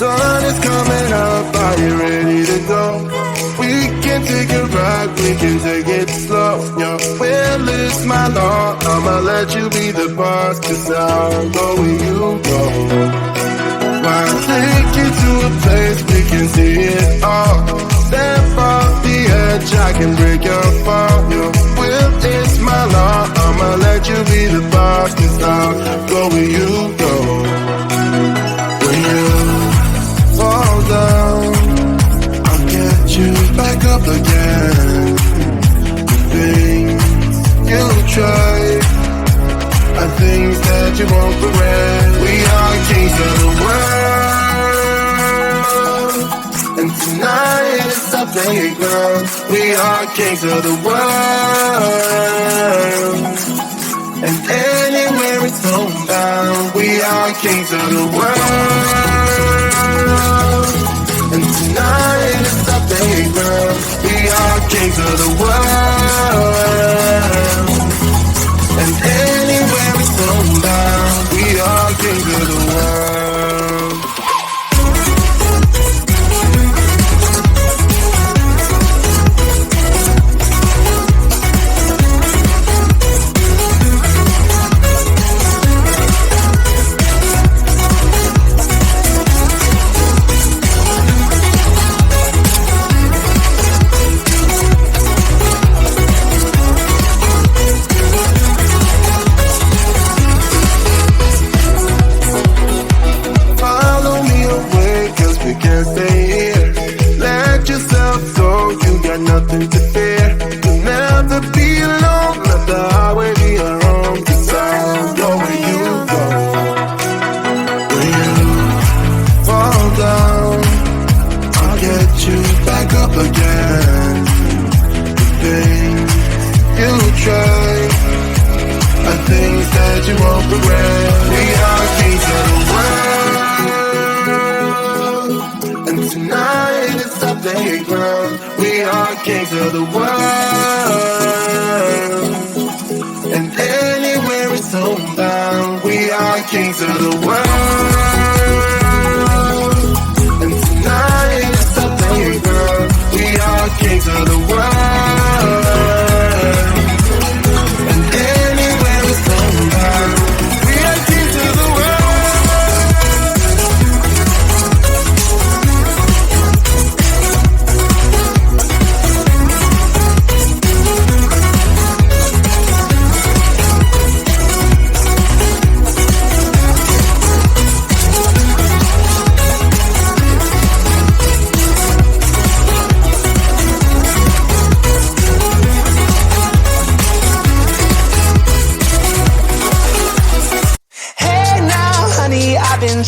sun is coming up, are you ready to go? We can take a ride, we can take it slow. Your will is my law, I'ma let you be the boss, 'cause I'll go where you go. I'll take you to a place we can see it all. Step off the edge, I can break your fall. Your will is my law, I'ma let you be the boss, 'cause I'll go where you go. When you fall down, I'll get you back up again. The things you try are things that you won't regret. We are kings of the world, and tonight is our playground. We are kings of the world, and anywhere it's homebound. We are kings of the world, and tonight is our playground. We are kings of the world, and anywhere it's homebound. We are kings of the world. Nothing to fear. You'll never be alone. Let the highway be your home, 'cause I'll go where you go. When you fall down, I'll get you back up again. The things you try are things that you won't regret. We are kings of the world, and tonight it's our playground. We are kings of the world, and anywhere it's homebound. We are kings of the world, and tonight it's our playground. We are kings of the world, and anywhere it's homebound. We are kings of the world.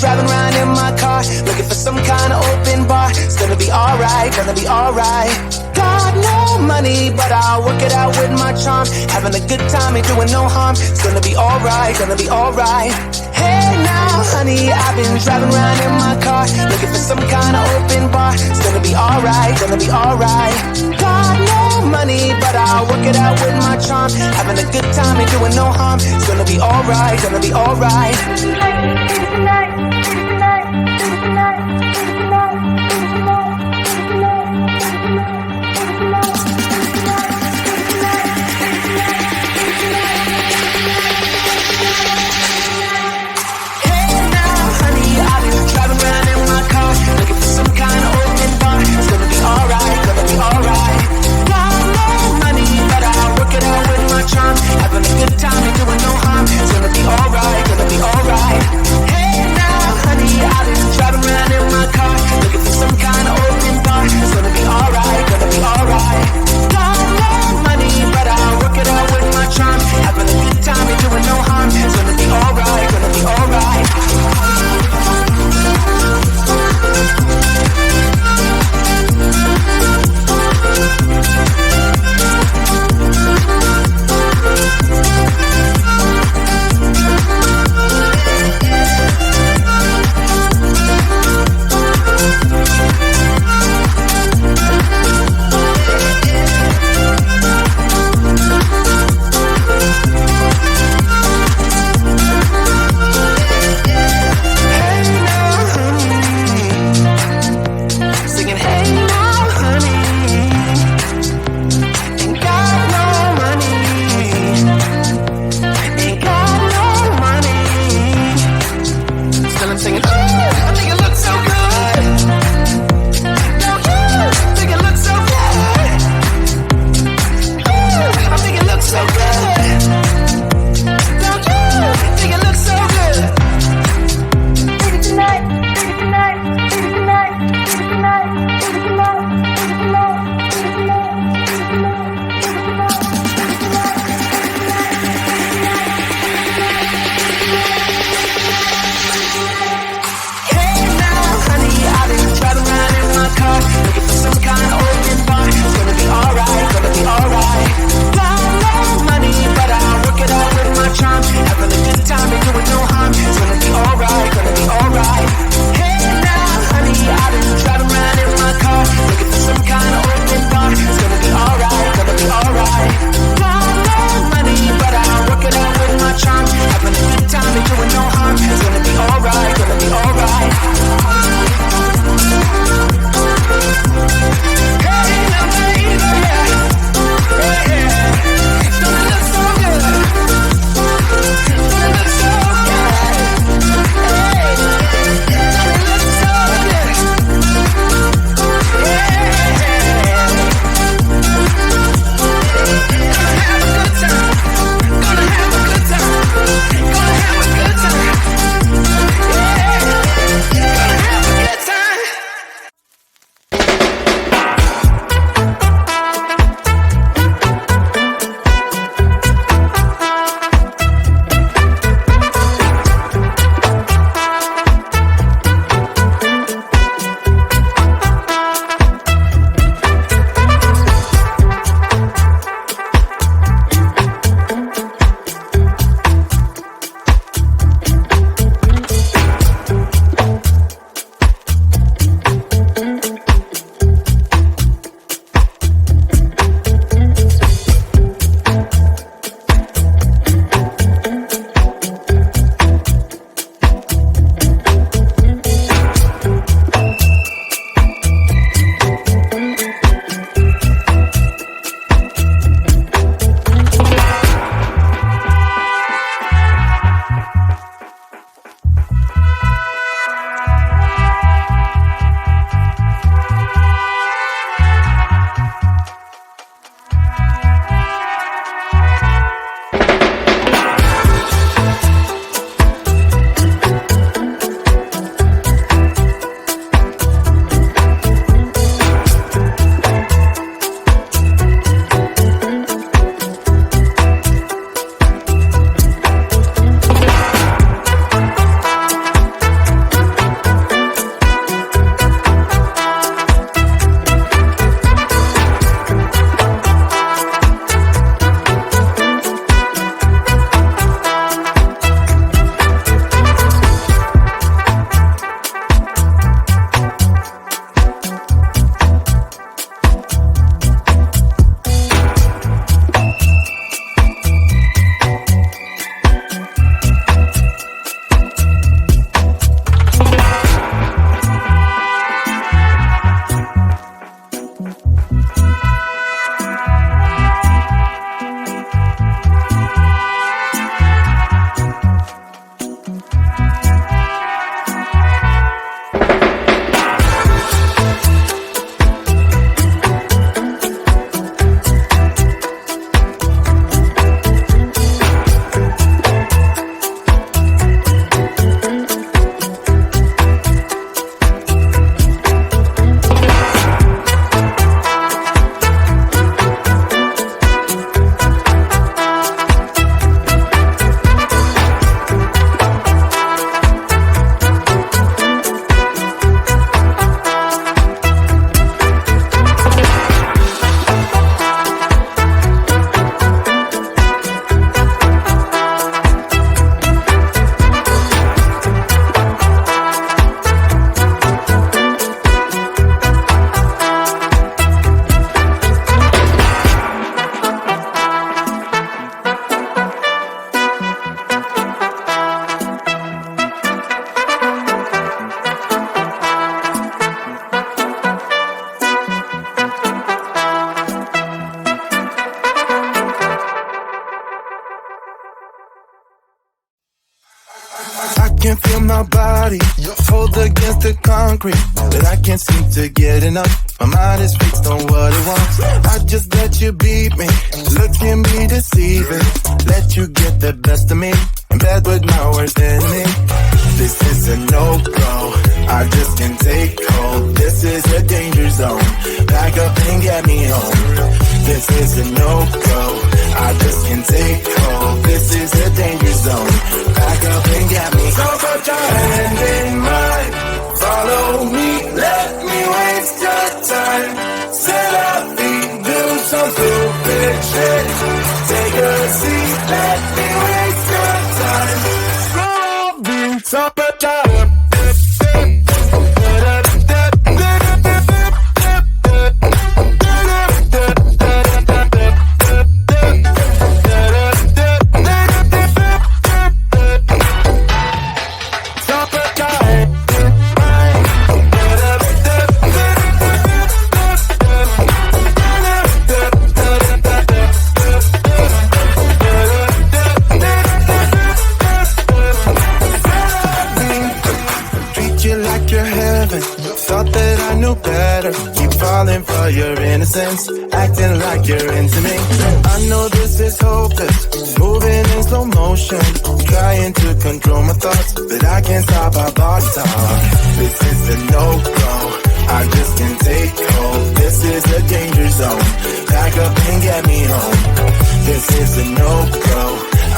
Driving around in my car, looking for some kind of open bar. It's gonna be alright, gonna be alright. Got no money, but I'll work it out with my charm. Having a good time, ain't doing no harm. It's gonna be alright, gonna be alright. Hey now, honey, I've been driving around in my car, looking for some kind of open bar. It's gonna be alright, gonna be alright. Got no money, but I'll work it out with my charm. Having a good time, ain't doing no harm. It's gonna be alright, gonna be alright. Having a good time, ain't doing no harm. It's gonna be alright, gonna be alright. Hey now, can feel my body hold against the concrete, but I can't seem to get enough. My mind is fixed on what it wants. I just let you beat me, look at me deceiving. Let you get the best of me, in bed with my worst enemy. This is a no-go, I just can't take hold. This is a danger zone, back up and get me home. This is a no-go, I just can't take hold. This is a danger zone, back up and get me. So put your hand in mine, follow me, let me waste your time. Set up feet, do some stupid shit. Take a seat, let me waste your time. So put your for your innocence, acting like you're into me. I know this is hopeless, moving in slow motion, trying to control my thoughts, but I can't stop our body talk. This is a no-go, I just can't take hold. This is a danger zone, back up and get me home. This is a no-go,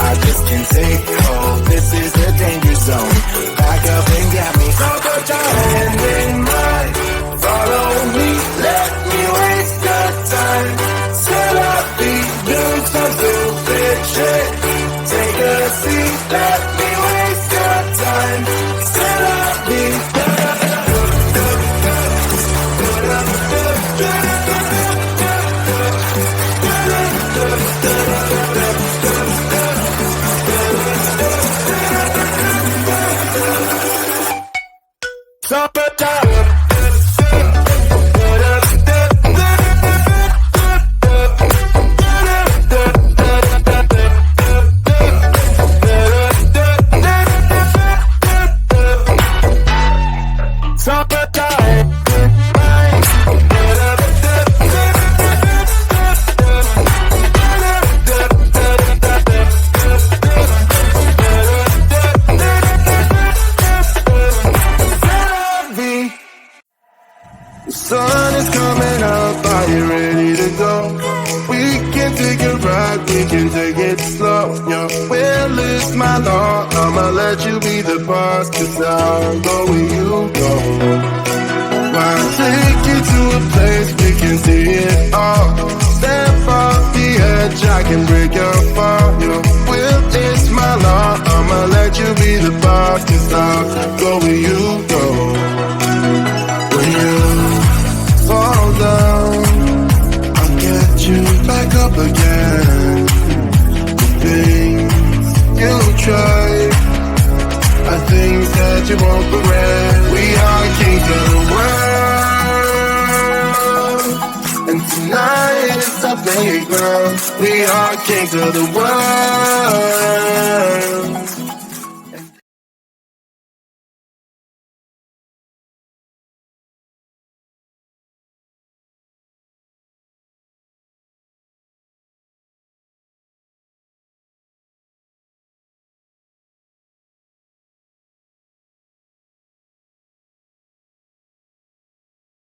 I just can't take hold. This is a danger zone, back up and get me. So put your hand in mine, follow me, let me waste your time. Set up feet, do some stupid shit. Take a seat, let me waste your time. Set up feet. So put your sun is coming up, are you ready to go? We can take a ride, we can take it slow. Your will is my law, I'ma let you be the boss, 'cause I'll go where you go. I'll take you to a place we can see it all. Step off the edge, I can break your fall. Your will is my law, I'ma let you be the boss, 'cause I'll go where you go. When you fall down, I'll get you back up again. The things you try are things that you won't regret. We are kings of the world, and tonight is our playground. We are kings of the world.